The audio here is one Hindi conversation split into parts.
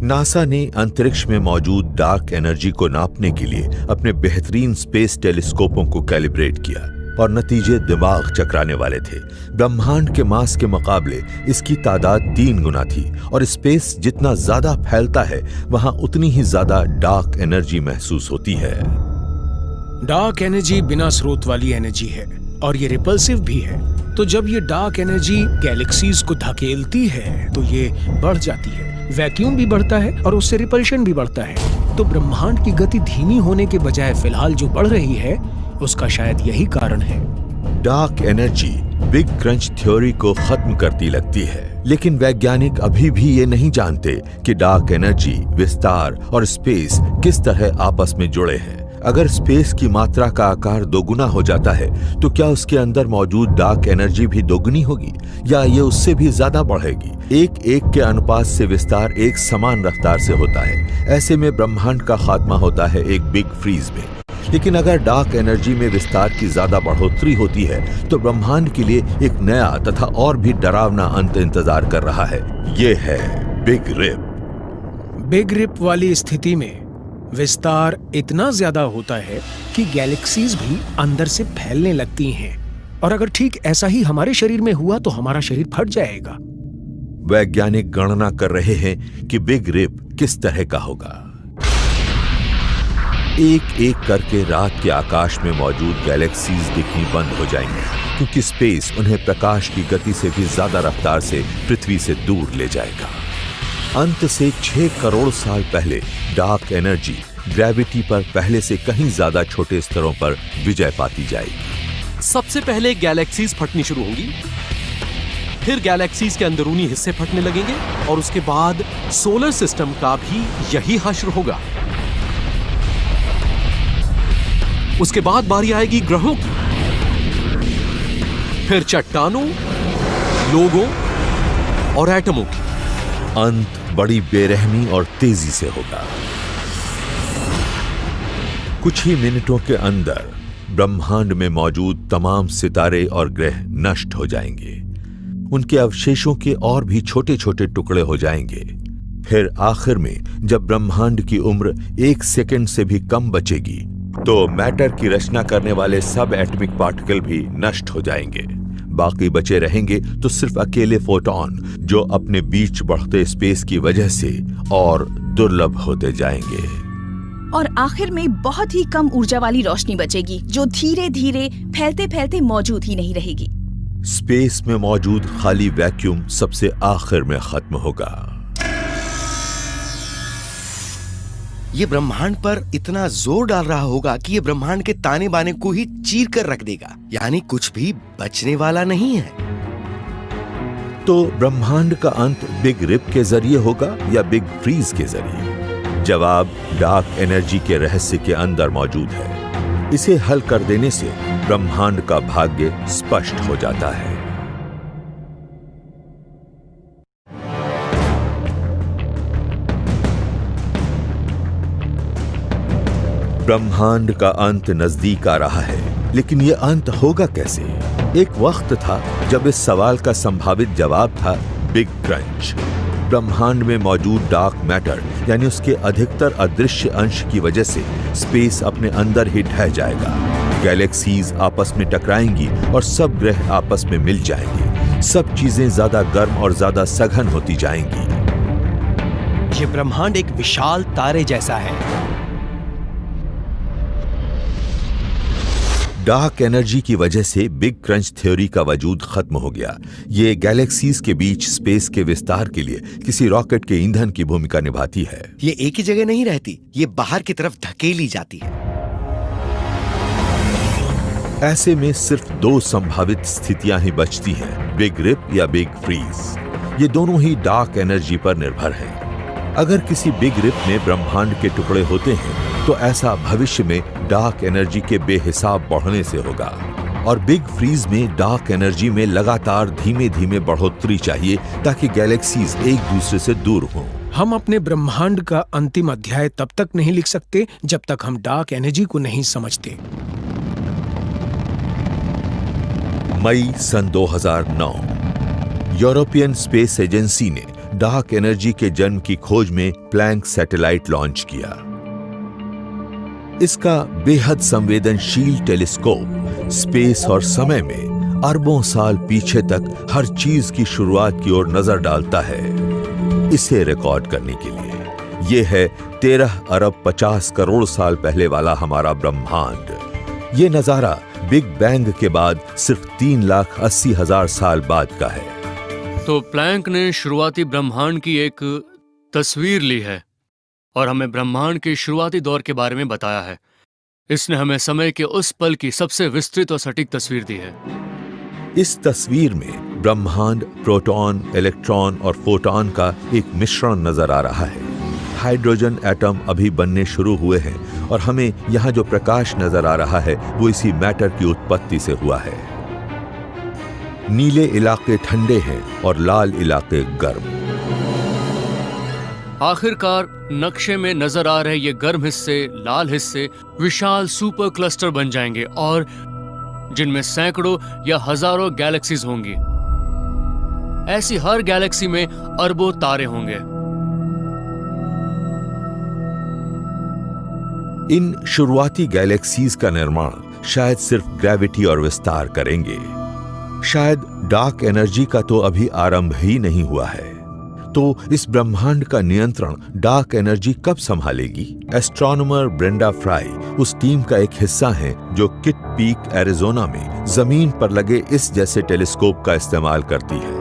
नासा ने अंतरिक्ष में मौजूद डार्क एनर्जी को नापने के लिए अपने बेहतरीन स्पेस टेलीस्कोपों को कैलिब्रेट किया और नतीजे दिमाग चकराने वाले थे। ब्रह्मांड के मास के मुकाबले इसकी तादाद 3 गुना थी और स्पेस जितना ज्यादा फैलता है वहां उतनी ही ज्यादा डार्क एनर्जी महसूस होती है। डार्क एनर्जी बिना स्रोत वाली एनर्जी है और ये रिपल्सिव भी है। तो जब ये डार्क एनर्जी गैलेक्सीज को धकेलती है तो ये बढ़ जाती है, वैक्यूम भी बढ़ता है और उससे रिपल्शन भी बढ़ता है। तो ब्रह्मांड की गति धीमी होने के बजाय फिलहाल जो बढ़ रही है उसका शायद यही कारण है। Dark energy big crunch theory को खत्म करती लगती है, लेकिन वैज्ञानिक अभी भी ये नहीं जानते कि डार्क एनर्जी, विस्तार और स्पेस किस तरह आपस में जुड़े हैं। अगर स्पेस की मात्रा का आकार दोगुना हो जाता है तो क्या उसके अंदर मौजूद डार्क एनर्जी भी दोगुनी होगी या ये उससे भी ज्यादा बढ़ेगी? 1:1 के अनुपात से विस्तार एक समान रफ्तार से होता है। ऐसे में ब्रह्मांड का खात्मा होता है एक बिग फ्रीज में। लेकिन अगर डार्क एनर्जी में विस्तार की ज्यादा बढ़ोतरी होती है तो ब्रह्मांड के लिए एक नया तथा और भी डरावना अंत इंतजार कर रहा है। ये है बिग रिप। बिग रिप वाली स्थिति में विस्तार इतना ज्यादा होता है कि गैलेक्सीज भी अंदर से फैलने लगती हैं। और अगर ठीक ऐसा ही हमारे शरीर में हुआ तो हमारा शरीर फट जाएगा। वैज्ञानिक गणना कर रहे हैं कि बिग रिप किस तरह का होगा। एक एक करके रात के आकाश में मौजूद गैलेक्सीज दिखनी बंद हो जाएंगे, क्योंकि स्पेस उन्हें प्रकाश की गति से भी ज्यादा रफ्तार से पृथ्वी से दूर ले जाएगा। अंत से 6 करोड़ साल पहले डार्क एनर्जी ग्रेविटी पर पहले से कहीं ज्यादा छोटे स्तरों पर विजय पाती जाएगी। सबसे पहले गैलेक्सीज फटनी शुरू होंगी, फिर गैलेक्सीज के अंदरूनी हिस्से फटने लगेंगे और उसके बाद सोलर सिस्टम का भी यही हश्र होगा। उसके बाद बारी आएगी ग्रहों की, फिर चट्टानों, लोगों और एटमों की। अंत बड़ी बेरहमी और तेजी से होगा। कुछ ही मिनटों के अंदर ब्रह्मांड में मौजूद तमाम सितारे और ग्रह नष्ट हो जाएंगे। उनके अवशेषों के और भी छोटे छोटे टुकड़े हो जाएंगे। फिर आखिर में जब ब्रह्मांड की उम्र 1 सेकंड से भी कम बचेगी तो मैटर की रचना करने वाले सब एटॉमिक पार्टिकल भी नष्ट हो जाएंगे। बाकी बचे रहेंगे तो सिर्फ अकेले फोटॉन, जो अपने बीच बढ़ते स्पेस की वजह से और दुर्लभ होते जाएंगे। और आखिर में बहुत ही कम ऊर्जा वाली रोशनी बचेगी जो धीरे धीरे फैलते फैलते मौजूद ही नहीं रहेगी। स्पेस में मौजूद खाली वैक्यूम सबसे आखिर में खत्म होगा। ये ब्रह्मांड पर इतना जोर डाल रहा होगा कि ये ब्रह्मांड के ताने बाने को ही चीर कर रख देगा, यानी कुछ भी बचने वाला नहीं है। तो ब्रह्मांड का अंत बिग रिप के जरिए होगा या बिग फ्रीज के जरिए? जवाब डार्क एनर्जी के रहस्य के अंदर मौजूद है। इसे हल कर देने से ब्रह्मांड का भाग्य स्पष्ट हो जाता है। ब्रह्मांड का अंत नजदीक आ रहा है, लेकिन यह अंत होगा कैसे? एक वक्त था जब इस सवाल का संभावित जवाब था बिग क्रंच। ब्रह्मांड में मौजूद डार्क मैटर यानी उसके अधिकतर अदृश्य अंश की वजह से स्पेस अपने अंदर ही ढह जाएगा। गैलेक्सीज आपस में टकराएंगी और सब ग्रह आपस में मिल जाएंगे। सब चीजें ज्यादा गर्म और ज्यादा सघन होती जाएंगी। ये ब्रह्मांड एक विशाल तारे जैसा है। डार्क एनर्जी की वजह से बिग क्रंच थ्योरी का वजूद खत्म हो गया। ये गैलेक्सीज के बीच स्पेस के विस्तार के लिए किसी रॉकेट के ईंधन की भूमिका निभाती है। ये एक ही जगह नहीं रहती, ये बाहर की तरफ धकेली जाती है। ऐसे में सिर्फ 2 संभावित स्थितियां ही बचती हैं, बिग रिप या बिग फ्रीज। ये दोनों ही डार्क एनर्जी पर निर्भर हैं। अगर किसी बिग रिप में ब्रह्मांड के टुकड़े होते हैं तो ऐसा भविष्य में डार्क एनर्जी के बेहिसाब बढ़ने से होगा, और बिग फ्रीज में डार्क एनर्जी में लगातार धीमे धीमे बढ़ोतरी चाहिए ताकि गैलेक्सीज एक दूसरे से दूर हों। हम अपने ब्रह्मांड का अंतिम अध्याय तब तक नहीं लिख सकते जब तक हम डार्क एनर्जी को नहीं समझते। मई सन 2009 यूरोपियन स्पेस एजेंसी ने डार्क एनर्जी के जन्म की खोज में प्लैंक सैटेलाइट लॉन्च किया। इसका बेहद संवेदनशील टेलीस्कोप स्पेस और समय में अरबों साल पीछे तक हर चीज की शुरुआत की ओर नजर डालता है। इसे रिकॉर्ड करने के लिए यह है 13 अरब 50 करोड़ साल पहले वाला हमारा ब्रह्मांड। ये नजारा बिग बैंग के बाद सिर्फ 3,80,000 साल बाद का है। तो प्लैंक ने शुरुआती ब्रह्मांड की एक तस्वीर ली है और हमें ब्रह्मांड के शुरुआती दौर के बारे में बताया है। इसने हमें समय के उस पल की सबसे विस्तृत और सटीक तस्वीर दी है। इस तस्वीर में ब्रह्मांड प्रोटॉन, इलेक्ट्रॉन और फोटॉन का एक मिश्रण नजर आ रहा है। हाइड्रोजन एटम अभी बनने शुरू हुए हैं और हमें यहाँ जो प्रकाश नजर आ रहा है वो इसी मैटर की उत्पत्ति से हुआ है। नीले इलाके ठंडे हैं और लाल इलाके गर्म। आखिरकार नक्शे में नजर आ रहे ये गर्म हिस्से, लाल हिस्से विशाल सुपर क्लस्टर बन जाएंगे और जिनमें सैकड़ों या हजारों गैलेक्सीज होंगी। ऐसी हर गैलेक्सी में अरबों तारे होंगे। इन शुरुआती गैलेक्सीज का निर्माण शायद सिर्फ ग्रेविटी और विस्तार करेंगे। शायद डार्क एनर्जी का तो अभी आरंभ ही नहीं हुआ है। तो इस ब्रह्मांड का नियंत्रण डार्क एनर्जी कब संभालेगी? एस्ट्रोनॉमर ब्रेंडा फ्राई उस टीम का एक हिस्सा हैं जो किट पीक, एरिजोना में जमीन पर लगे इस जैसे टेलीस्कोप का इस्तेमाल करती है।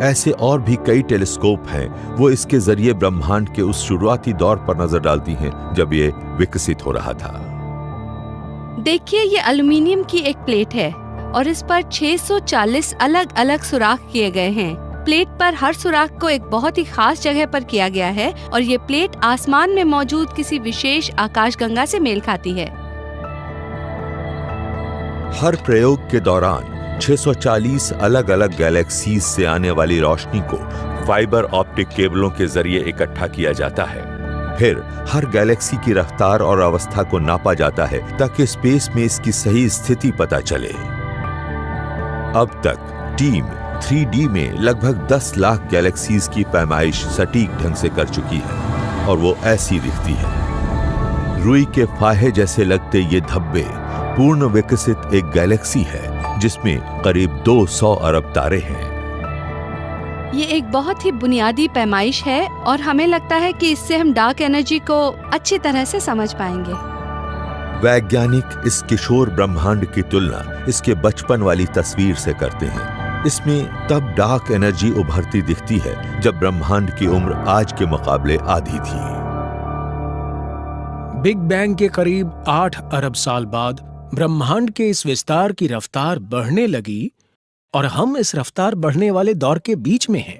ऐसे और भी कई टेलीस्कोप हैं, वो इसके जरिए ब्रह्मांड के उस शुरुआती दौर पर नजर डालती हैं जब ये विकसित हो रहा था। देखिए, ये एल्युमिनियम की एक प्लेट है और इस पर 640 अलग अलग सुराख किए गए हैं। प्लेट पर हर सुराख को एक बहुत ही खास जगह पर किया गया है और ये प्लेट आसमान में मौजूद किसी विशेष आकाशगंगा से मेल खाती है। हर प्रयोग के दौरान 640 अलग अलग गैलेक्सीज से आने वाली रोशनी को फाइबर ऑप्टिक केबलों के जरिए इकट्ठा किया जाता है। फिर हर गैलेक्सी की रफ्तार और अवस्था को नापा जाता है ताकि स्पेस में इसकी सही स्थिति पता चले। अब तक टीम 3D में लगभग 10 लाख गैलेक्सीज की पैमाइश सटीक ढंग से कर चुकी है और वो ऐसी दिखती है। रुई के फाहे जैसे लगते ये धब्बे पूर्ण विकसित एक गैलेक्सी है जिसमें करीब 200 अरब तारे हैं। ये एक बहुत ही बुनियादी पैमाइश है और हमें लगता है कि इससे हम डार्क एनर्जी को अच्छी तरह से समझ पाएंगे। वैज्ञानिक इस किशोर ब्रह्मांड की तुलना इसके बचपन वाली तस्वीर से करते हैं। इसमें तब डार्क एनर्जी उभरती दिखती है जब ब्रह्मांड की उम्र आज के मुकाबले आधी थी। बिग बैंग के करीब 8 अरब साल बाद ब्रह्मांड के इस विस्तार की रफ्तार बढ़ने लगी और हम इस रफ्तार बढ़ने वाले दौर के बीच में हैं।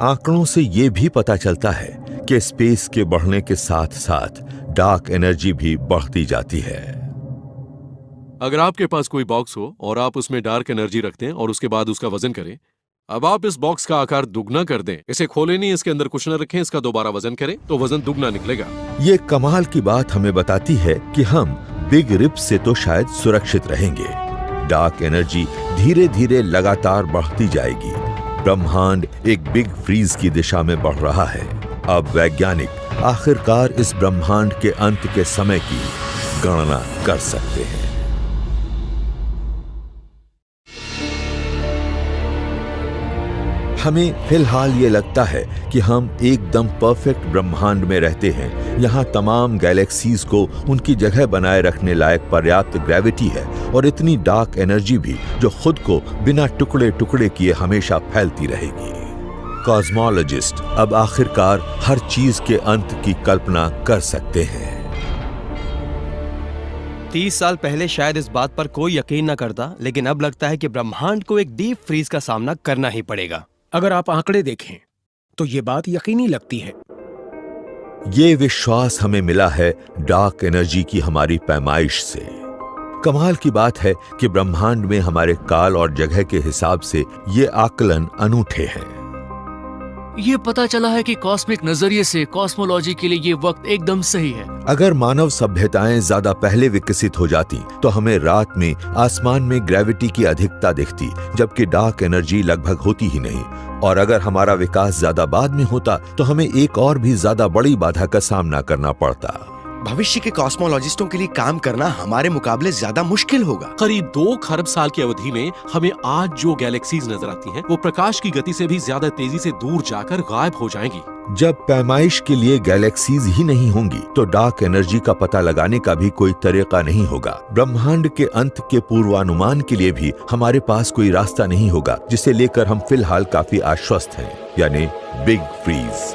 आंकड़ों से ये भी पता चलता है कि स्पेस के बढ़ने के साथ साथ डार्क एनर्जी भी बढ़ती जाती है। अगर आपके पास कोई बॉक्स हो और आप उसमें डार्क एनर्जी रखते हैं और उसके बाद उसका वजन करें, अब आप इस बॉक्स का आकार दुगना कर दें, इसे खोले नहीं, इसके अंदर कुछ न रखें, इसका दोबारा वजन करें तो वजन दुगना निकलेगा। ये कमाल की बात हमें बताती है कि हम बिग रिप से तो शायद सुरक्षित रहेंगे। डार्क एनर्जी धीरे धीरे लगातार बढ़ती जाएगी। ब्रह्मांड एक बिग फ्रीज की दिशा में बढ़ रहा है। अब वैज्ञानिक आखिरकार इस ब्रह्मांड के अंत के समय की गणना कर सकते हैं। हमें फिलहाल ये लगता है कि हम एकदम परफेक्ट ब्रह्मांड में रहते हैं। यहाँ तमाम गैलेक्सीज को उनकी जगह बनाए रखने लायक पर्याप्त ग्रेविटी है और इतनी डार्क एनर्जी भी जो खुद को बिना टुकड़े टुकड़े किए हमेशा फैलती रहेगी। कॉस्मोलॉजिस्ट अब आखिरकार हर चीज के अंत की कल्पना कर सकते हैं। 30 साल पहले शायद इस बात पर कोई यकीन न करता, लेकिन अब लगता है कि ब्रह्मांड को एक डीप फ्रीज का सामना करना ही पड़ेगा। अगर आप आंकड़े देखें तो ये बात यकीनी लगती है। ये विश्वास हमें मिला है डार्क एनर्जी की हमारी पैमाइश से। कमाल की बात है कि ब्रह्मांड में हमारे काल और जगह के हिसाब से ये आकलन अनूठे हैं। ये पता चला है कि कॉस्मिक नजरिए से कॉस्मोलॉजी के लिए ये वक्त एकदम सही है। अगर मानव सभ्यताएं ज्यादा पहले विकसित हो जाती तो हमें रात में आसमान में ग्रेविटी की अधिकता दिखती, जबकि डार्क एनर्जी लगभग होती ही नहीं। और अगर हमारा विकास ज्यादा बाद में होता तो हमें एक और भी ज्यादा बड़ी बाधा का सामना करना पड़ता। भविष्य के कॉस्मोलॉजिस्टों के लिए काम करना हमारे मुकाबले ज्यादा मुश्किल होगा। करीब 2 खरब साल की अवधि में हमें आज जो गैलेक्सीज नजर आती हैं, वो प्रकाश की गति से भी ज्यादा तेजी से दूर जाकर गायब हो जाएंगी। जब पैमाइश के लिए गैलेक्सीज ही नहीं होंगी तो डार्क एनर्जी का पता लगाने का भी कोई तरीका नहीं होगा। ब्रह्मांड के अंत के पूर्वानुमान के लिए भी हमारे पास कोई रास्ता नहीं होगा, जिसे लेकर हम फिलहाल काफी आश्वस्त हैं, यानी बिग फ्रीज।